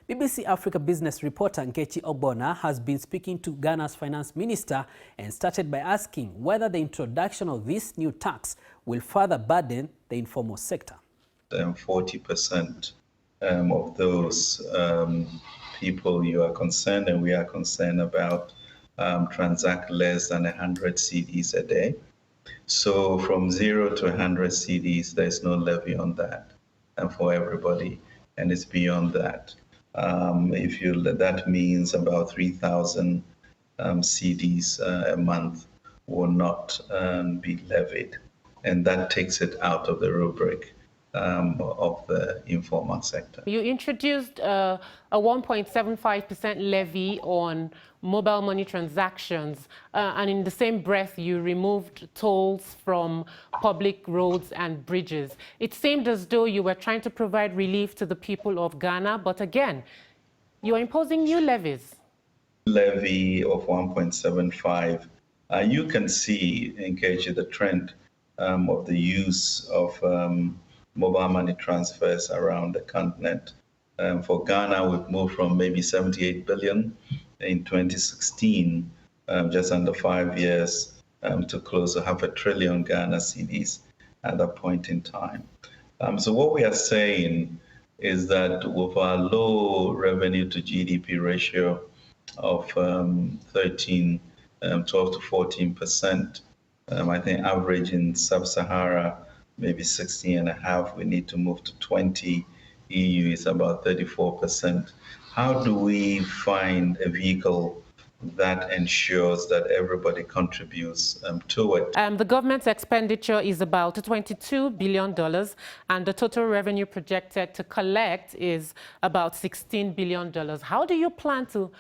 BBC Africa business reporter Nkechi Ogbonna has been speaking to Ghana's finance minister and started by asking whether the introduction of this new tax will further burden the informal sector. 40% of those people you are concerned and we are concerned about transact less than 100 cedis a day. So from 0 to 100 cedis, there's no levy on that for everybody, and it's beyond that. That means about 3,000 cedis a month will not be levied, and that takes it out of the rubric of the informal sector. You introduced a 1.75% levy on mobile money transactions, and in the same breath, you removed tolls from public roads and bridges. It seemed as though you were trying to provide relief to the people of Ghana, but again, you are imposing new levies. Levy of 1.75, you can see, engage the trend of the use of mobile money transfers around the continent. For Ghana, we've moved from maybe 78 billion in 2016, just under 5 years, to close to $500 billion Ghana cedis at that point in time. So what we are saying is that with our low revenue to GDP ratio of 12 to 14%, I think average in sub-Sahara, maybe 16.5, we need to move to 20. EU is about 34%. How do we find a vehicle that ensures that everybody contributes to it? The government's expenditure is about $22 billion, and the total revenue projected to collect is about $16 billion. How do you plan to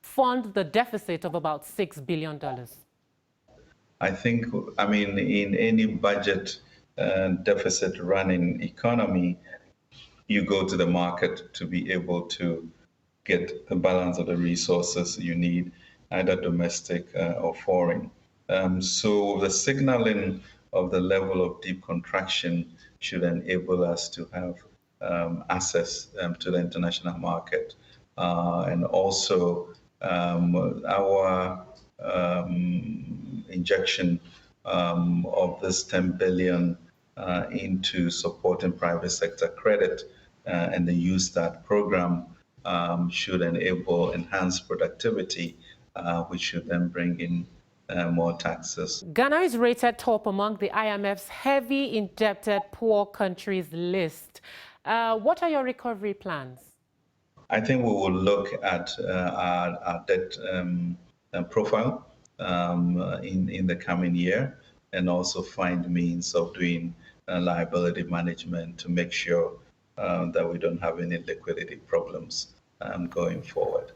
fund the deficit of about $6 billion? I think, in any budget deficit running economy, you go to the market to be able to get the balance of the resources you need, either domestic or foreign. So the signaling of the level of deep contraction should enable us to have access to the international market. And also our injection of this 10 billion into supporting private sector credit and the USTART program should enable enhanced productivity, which should then bring in more taxes. Ghana is rated top among the IMF's heavy indebted poor countries list. What are your recovery plans? I think we will look at our debt profile in the coming year, and also find means of doing liability management to make sure that we don't have any liquidity problems going forward.